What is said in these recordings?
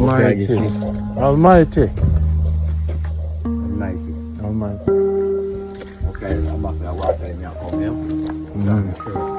Almighty. Almighty. Almighty. Almighty. Okay, I'm back to water in your come here.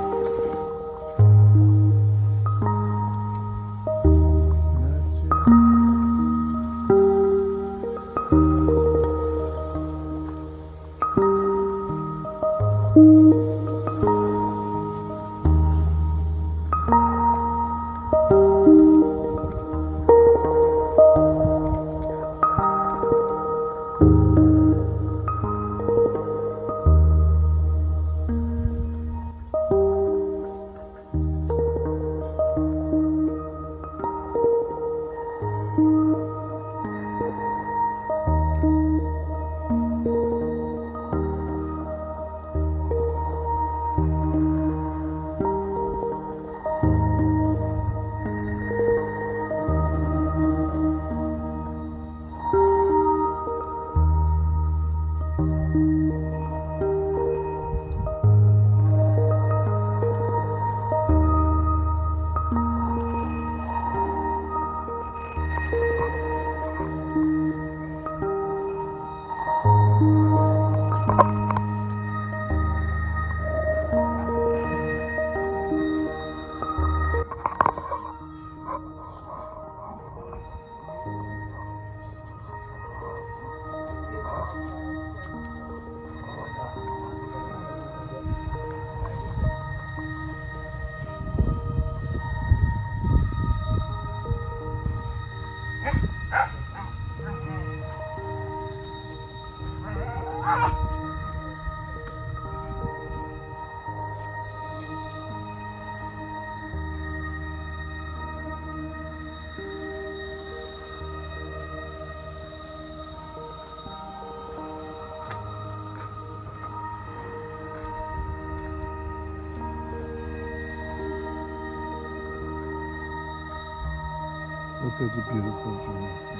Look at the beautiful Jamaica.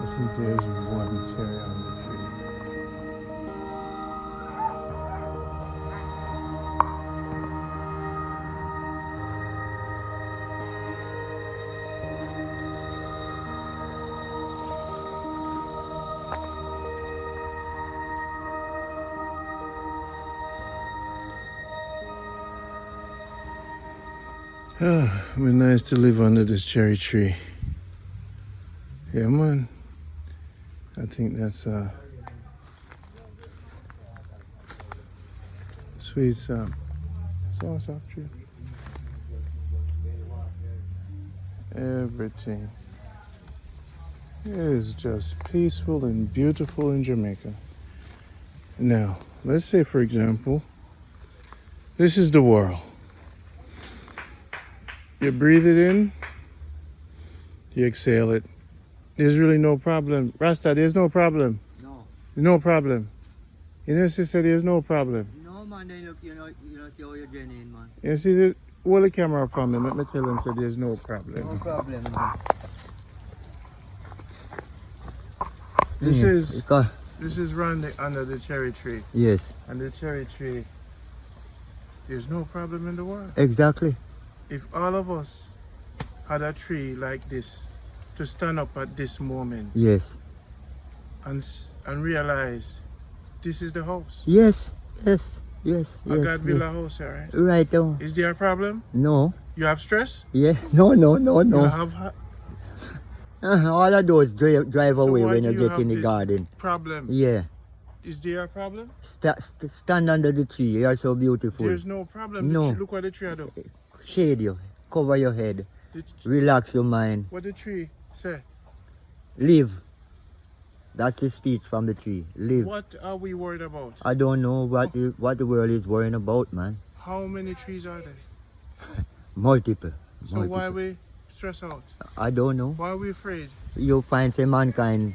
I think there's one cherry on the tree. Ah, it would be nice to live under this cherry tree. Yeah, man. I think that's sweet sauce tree. Everything is just peaceful and beautiful in Jamaica. Now, let's say, for example, this is the world. You breathe it in, you exhale it. There's really no problem. Rasta, there's no problem. No. No problem. You know, sister, there's no problem. No, man, then look, you know see how you're draining, man. You see, hold the camera upon me. Let me tell them, so there's no problem. No problem, man. This is run under the cherry tree. Yes. And the cherry tree, there's no problem in the world. Exactly. If all of us had a tree like this to stand up at this moment, Yes. and realize this is the house. Yes. Yes. Yes. I Yes. God build a house here, right? Right now. Is there a problem? No. You have stress? Yeah. No. You have all of those drive So away why when do you you get have in the this garden. problem? Yeah. Is there a problem? Stand under the tree. You're so beautiful. There's no problem. No. Look what the tree do. Shade you. Cover your head. The, Relax your mind. what the tree say? Live. That's the speech from the tree. Live. What are we worried about? I don't know what the world is worrying about, man. How many trees are there? Multiple. So why we stress out? I don't know. Why are we afraid? You find say mankind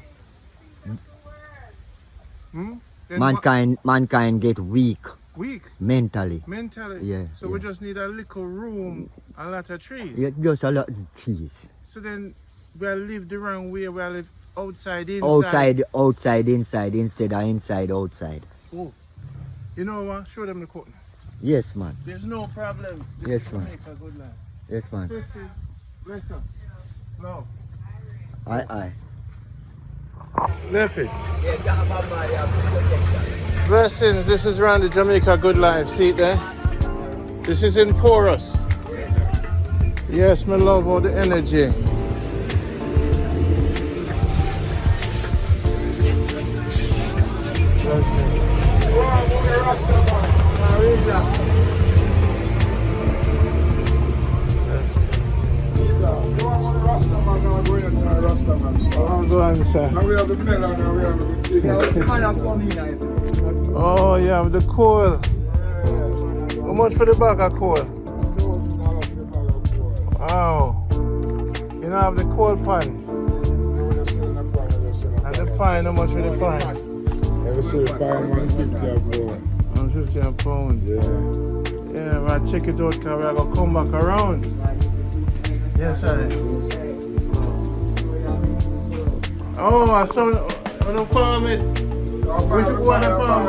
Then mankind get weak weak mentally. mentally. Yeah, So yeah. we just need a little room, a lot of trees. Yeah, just a lot of trees. So then we'll live the wrong way. We'll live outside, inside. Outside, inside, instead of inside, outside. Oh, you know what? Show them the curtain. Yes, man. There's no problem. This Yes, is man. Jamaica, good land. Yes, man. Sister, Bless us. No. Aye. Left it. Blessings, this is Randy, Jamaica Good Life. See it there? This is in Porus. Yes, my love, all the energy. Blessings. I'm going, sir. Now we have the melon and we have the Oh, yeah, with the coal. How much for the bag of coal? Wow. You don't have the coal pan. And the fine, how much for the fine? Every city fine 150 a pound. 150 a pound. Yeah. Yeah, well, check it out because we're going to come back around. Yes, sir. Oh, I saw on the farm it. We should go on the farm.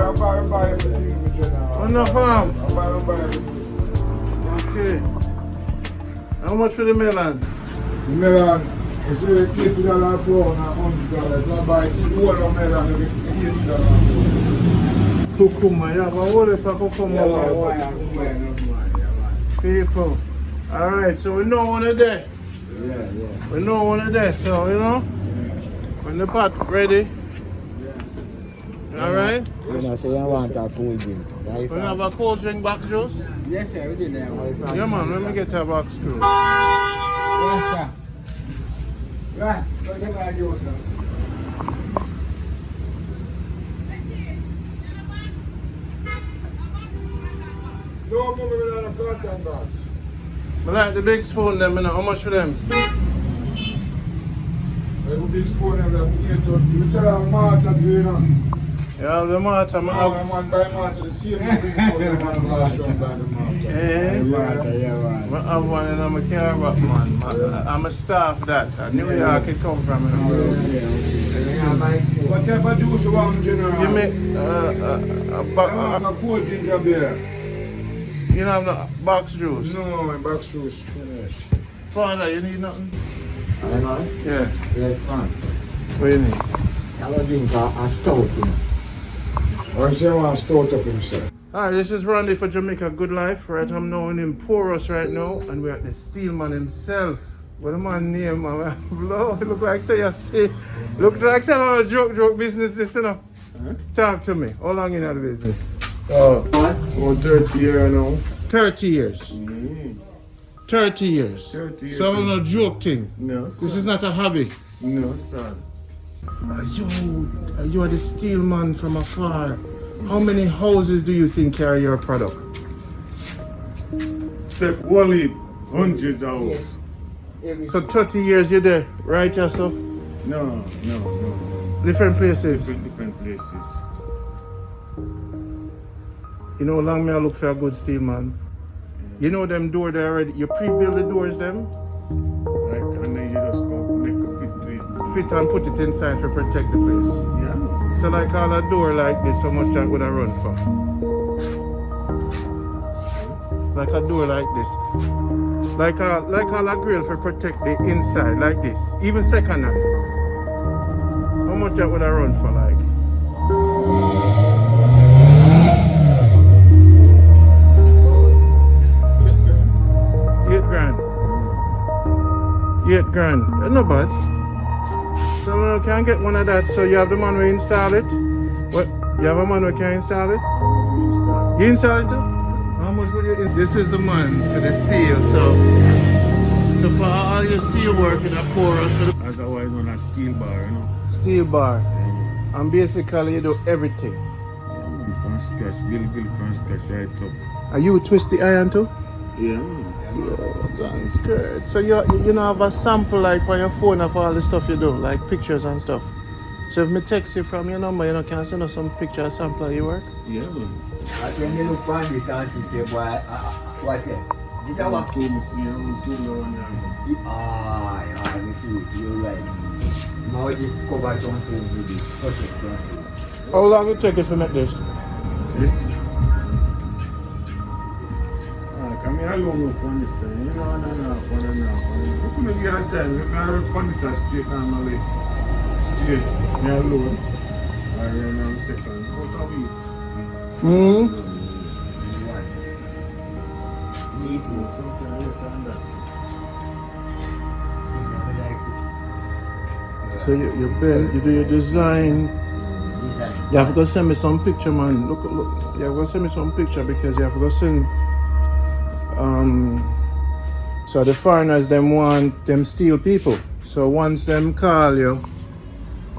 On the farm. Okay. How much for the melon? The melon is $80 a pound and $100. So I buy all the melon and $80 a Cucumber, yeah, but what if I cucumber? People. Alright, so we know one of them. Yeah. We know one of them, so you know. When the pot ready. Alright? You know, so you want a cold drink. Right? We have a cold drink box juice? Yes, sir, we did that. Yeah man, let me get a box too. Yes, sir. Right, go get my juice, sir. No more melon and cotton box. I like the big spoon them, you know. How much for them? I have a big spoon of them. You tell them Martha to you know. Yeah, the Martha. I want buy Martha the same thing for them and last one by the Martha. Eh? Martha, yeah, I have one in my car, but man. I'm a staff that. I knew where I could come from. You know. What type of juice you want, General? Give me I want a cold ginger beer. you know, the box juice. No, my box juice finished. Father, you need nothing? I know. Yeah. Yes, fine. What do you need? I will drink a stout, you know. I say I want to stout up himself. Alright, this is Randy for Jamaica Good Life. Right, I'm now in Porus right now, and we're at the Steelman himself. What a man name, man. Lord, look like say you see. Looks like some joke business this, you know. Huh? Talk to me. How long in the business? Oh, 30 years now. 30 years. 30 years. 30 years. So I'm not joke thing. No, sir. This is not a hobby. No, sir. You are the steel man from afar. How many houses do you think carry your product? Only hundreds of hours. So 30 years you're there, right yourself? No. Different places. Different places. You know how long may I look for a good steel man? You know them door there already. You pre-build the doors them? Right, and then you just go make a fit to it. Fit and put it inside to protect the place. Yeah. So like all a door like this, how much that would I run for? Like a door like this. Like all a grill for protect the inside like this. Even second hand. How much that would I run for like? $8,000. That's not bad. So you can get one of that. So you have the man who install it. What? You have a man who can install it? You install it too? How much would you install? This is the man for the steel. So for all your steel work in a Porus. Otherwise known as steel bar, you know. Steel bar. And basically you do everything. From scratch, build from scratch right up. Are you twist the iron too? Yeah. That's good. So you know have a sample like on your phone of all the stuff you do, like pictures and stuff. So if me text you from your number, you know, can I send us some picture or sample of your work? Yeah, man. When you look on this and see, say, boy, what is this? A what? Yeah. You see, you're right. Now this cover something with this. How long it take it to make this? Yes. Come here, alone up on this thing. You know, on and off, on and off. You couldn't get a time. You can't run on this straight normally. Straight. Me alone. I run on the second. What are we? Need Something else on that. So you bend, you do your design. design. You have to send me some picture, man. Look. You have to send me some picture because you have to send. So the foreigners them want them steel people. So once them call you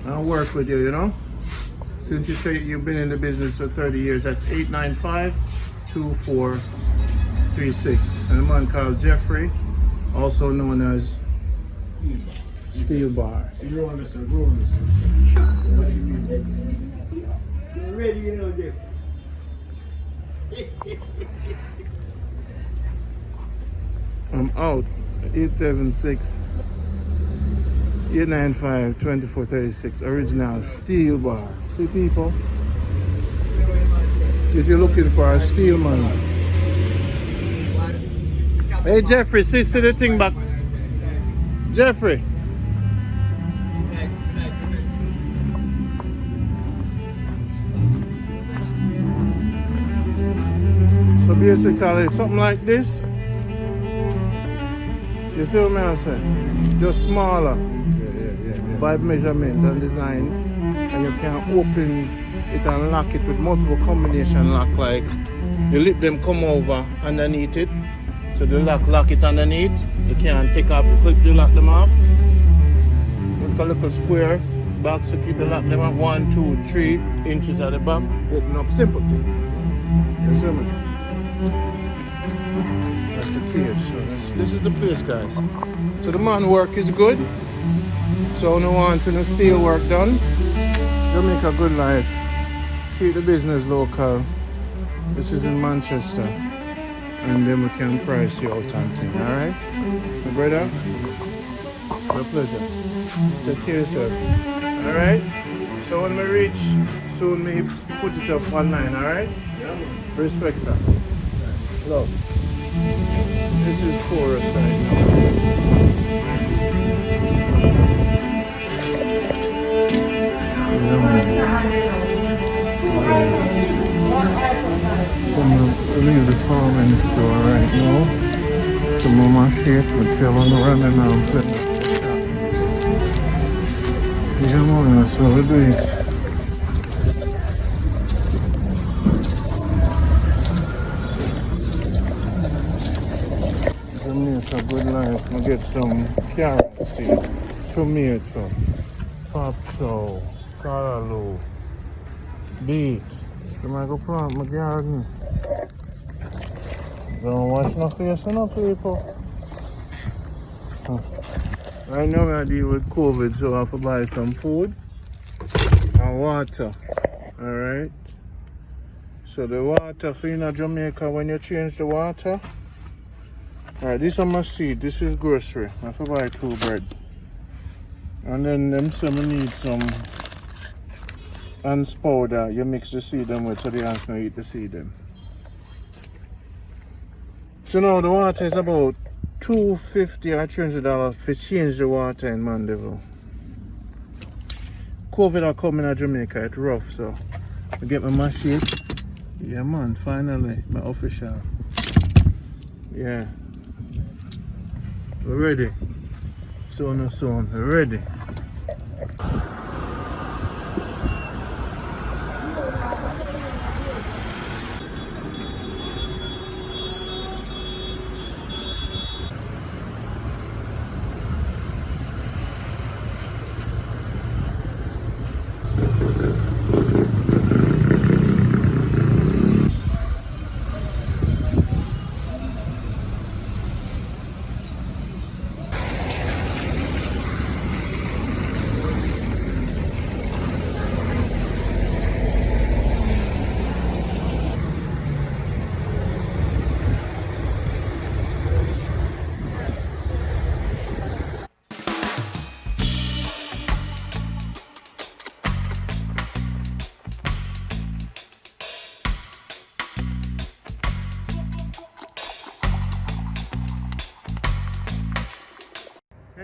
and work with you, you know. Since you say you've been in the business for 30 years, that's 895-2436. And a man called Jeffrey, also known as Steel Bar. Go on this side. Go on this side. You're ready, you know, Jeff. I'm out. 876-895-2436. Original Steel Bar. See, people? If you're looking for a steel man. Hey, Jeffrey, see the thing back. Jeffrey. So basically, something like this. You see what I'm saying? Just smaller. By measurement and design. And you can open it and lock it with multiple combination lock, like you let them come over underneath it. So the lock it underneath. You can take off the clip to lock them off. With a little square box to keep the lock them at 1, 2, 3 inches at the back. Open up, simple thing. You see me? That's the cage. So this is the place, guys. So the man work is good. So no want the steel work done. Jamaica good life. Keep the business local. This is in Manchester. And then we can price you out and thing, alright? My brother? It's a pleasure. Take care of yourself. Alright? So when we reach, soon me put it up online, alright? Respect, sir. Love. This is Porus right now. So I'm leave the farming store right now. Some of my shit with Kevin running around playing. Yeah, man, that's what we do. Jamaica good life. I get some carrot seed, tomato, pop chow, callaloo, beet. I go plant my garden. Don't wash no face on no people. Right now I deal with COVID, so I have to buy some food and water. Alright. So the water for in Jamaica, when you change the water. Alright, this is my seed. This is grocery. I have to buy 2 bread. And then them say we need some ants powder. You mix the seed them with so the ants don't eat the seed them. So now the water is about $250 or $300 to change the water in Mandeville. COVID are coming to Jamaica, it's rough, so I get my machete. Yeah man, finally, my official. Yeah. We're ready. Soon, we're ready.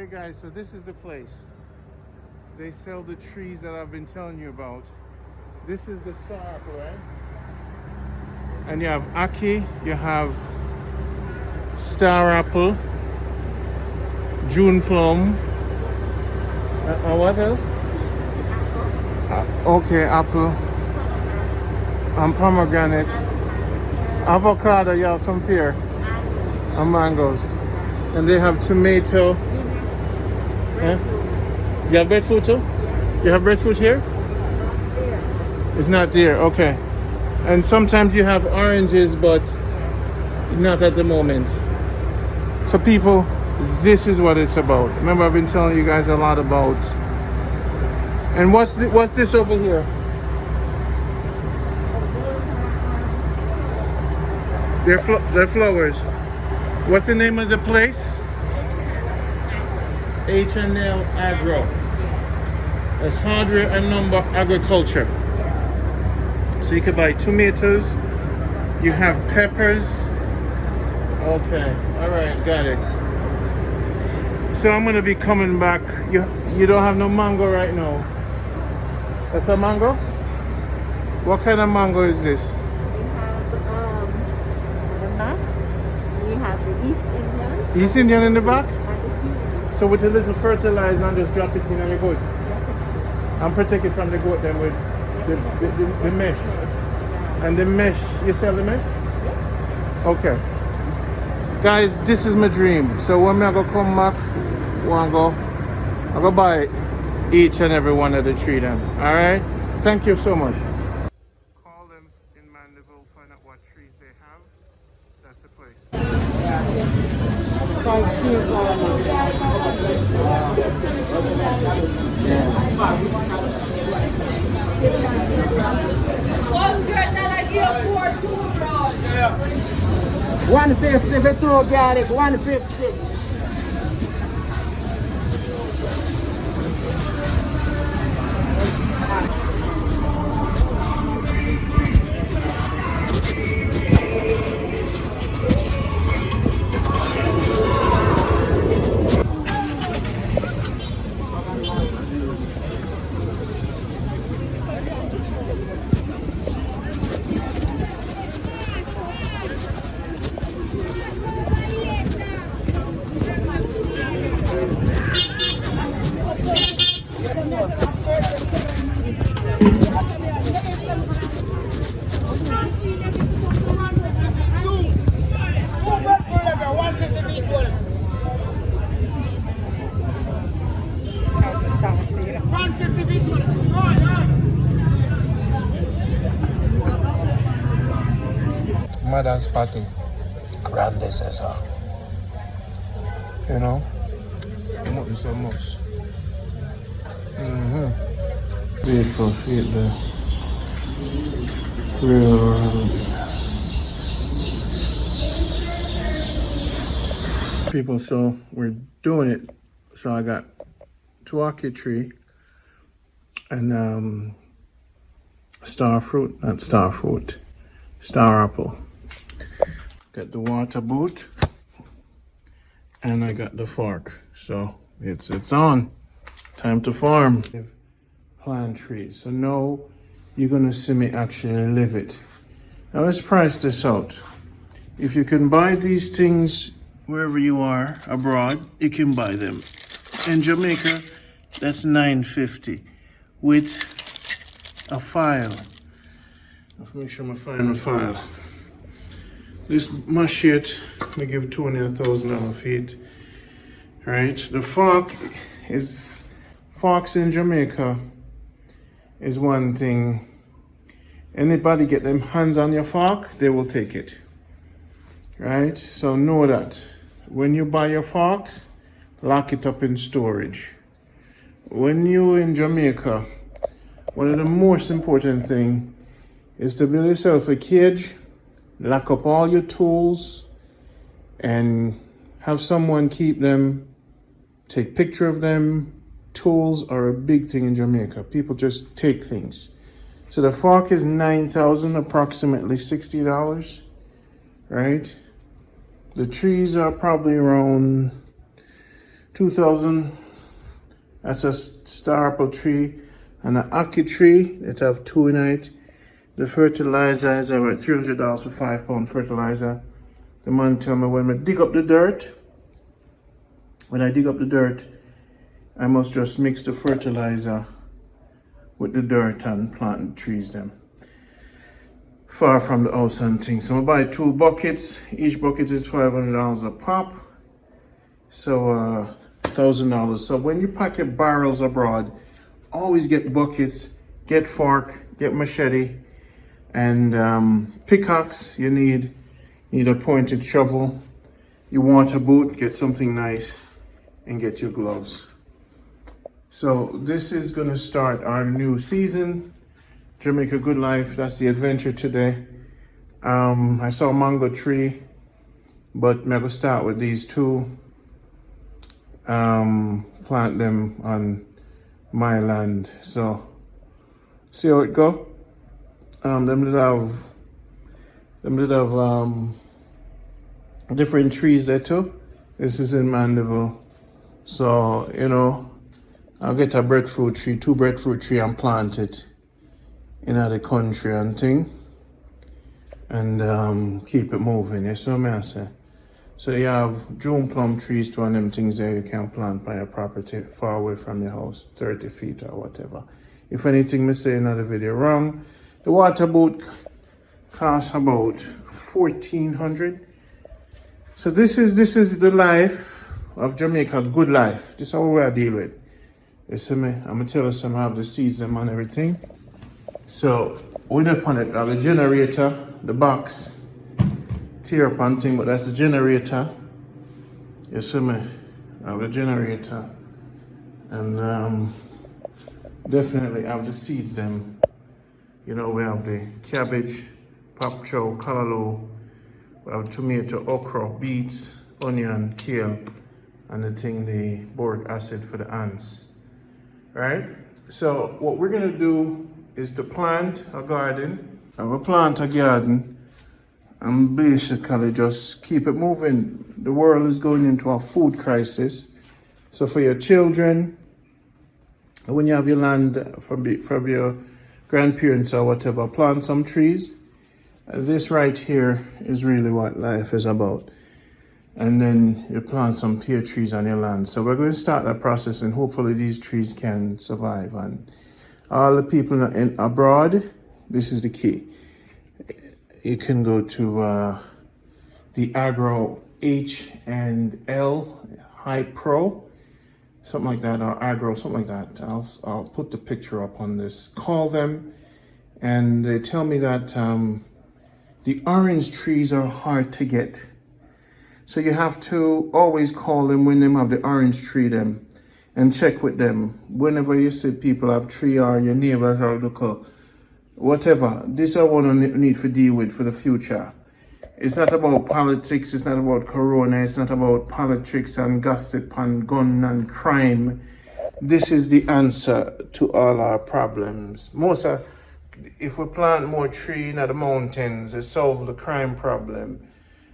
Alright guys, so this is the place. They sell the trees that I've been telling you about. This is the star apple, right? And you have ackee, you have star apple, June plum, what else? Okay, apple, and pomegranate, avocado, you have some pear, and mangoes. And they have tomato. Eh? You have breadfruit too? You have breadfruit here? It's not there, okay. And sometimes you have oranges, but not at the moment. So people, this is what it's about. Remember, I've been telling you guys a lot about. And what's this over here? They're flowers. What's the name of the place? HNL Agro. That's hardware and number agriculture. So you can buy tomatoes. You have peppers. Okay, all right, got it. So I'm gonna be coming back. You don't have no mango right now. That's a mango? What kind of mango is this? We have the East Indian. East Indian in the back? And the So with a little fertilizer and just drop it in and you're good. And protect it from the goat then with the mesh. And the mesh, you sell the mesh? Okay. Guys, this is my dream. So when I go come back, I go buy each and every one of the tree then. Alright? Thank you so much. Call them in Mandeville, find out what trees they have. That's the place. $150 for two garlic, $150. Mother's party. Grande Cesar. You know? Not so much. Vehicle, see it there. Real. People, so we're doing it. So I got two ackee tree and star apple. Got the water boot and I got the fork. So it's on. Time to farm. Plant trees. So now you're gonna see me actually live it. Now let's price this out. If you can buy these things wherever you are abroad, you can buy them. In Jamaica, that's $9.50 with a file. Let's make sure I find the file. This machete, I give $20,000 feet. Right? The forks in Jamaica is one thing. Anybody get them hands on your fork, they will take it. Right? So know that. When you buy your forks, lock it up in storage. When you're in Jamaica, one of the most important things is to build yourself a cage, lock up all your tools, and have someone keep them, take picture of them. Tools are a big thing in Jamaica. People just take things. So the fork is $9,000, approximately $60, right? The trees are probably around 2,000. That's a star apple tree and an ackee tree. It have 2 in it. The fertilizer is about $300 for 5 pound fertilizer. The man tell me when I dig up the dirt, I must just mix the fertilizer with the dirt and plant the trees them. Far from the house and things. So I buy 2 buckets. Each bucket is $500 a pop. So $1,000. So when you pack your barrels abroad, always get buckets, get fork, get machete, and pickaxe. You need a pointed shovel. You want a boot, get something nice, and get your gloves. So this is gonna start our new season. Jamaica Good Life, that's the adventure today. I saw a mango tree, but I'm gonna start with these 2. Plant them on my land. So see how it go. Them did have different trees there too. This is in Mandeville. So, you know, I'll get a breadfruit tree, 2 breadfruit tree and plant it in the country and thing. And keep it moving, you see what I say? So you have June plum trees, 2 of them things there you can plant by your property far away from your house, 30 feet or whatever. If anything I say in another video wrong, the water boat costs about $1,400. So this is the life of Jamaica, good life. This is how we deal with. You see me? I'm gonna tell you some have the seeds them and everything. So with upon it, I have the generator, the box, tear up and thing, but that's the generator. You see me? I have the generator. And definitely have the seeds them. You know, we have the cabbage, pop chow, callaloo, we have tomato, okra, beets, onion, kale, and the boric acid for the ants. Right? So what we're gonna do is to plant a garden. I will plant a garden and basically just keep it moving. The world is going into a food crisis. So for your children, when you have your land from your grandparents or whatever, plant some trees. This right here is really what life is about. And then you plant some pear trees on your land. So we're going to start that process and hopefully these trees can survive. And all the people abroad, this is the key. You can go to the Agro HNL High Pro, something like that, or Agro, something like that. I'll put the picture up on this. Call them, and they tell me that the orange trees are hard to get. So you have to always call them when they have the orange tree them, and check with them. Whenever you see people have tree or your neighbors or local, whatever, this I want to need to deal with for the future. It's not about politics, it's not about corona, it's not about politics and gossip and gun and crime. This is the answer to all our problems. If we plant more trees in the mountains, it solves the crime problem.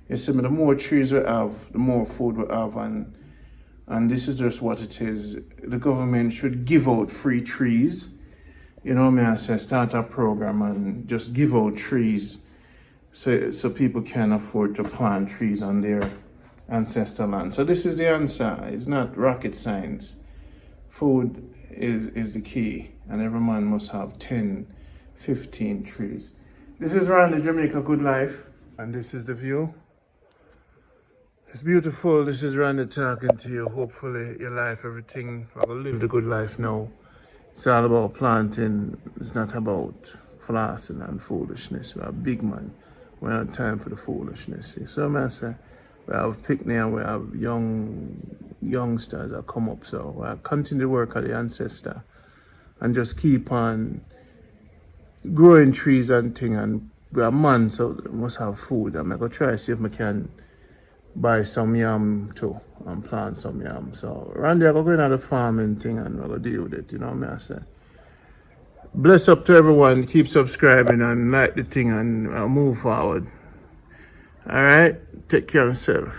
You see, the more trees we have, the more food we have, and this is just what it is. The government should give out free trees. You know what I say, start a program and just give out trees so people can afford to plant trees on their ancestral land. So this is the answer. It's not rocket science. Food is the key, and every man must have 10, 15 trees. This is around the Jamaica Good Life, and this is the view. It's beautiful. This is Randy talking to you. Hopefully your life, everything, I will live the good life now. It's all about planting. It's not about flossing and foolishness. We're a big man. We don't have time for the foolishness. So I say, we have picnic and we have youngsters that come up. So we continue to work at the ancestor and just keep on growing trees and things. And we're a man, so we must have food. I'm going to try to see if I can buy some yam too and plant some yam. So Randy, I'm going to the farming thing and we're going to deal with it, you know what I say. Bless up to everyone, keep subscribing and like the thing and move forward. Alright, take care of yourself.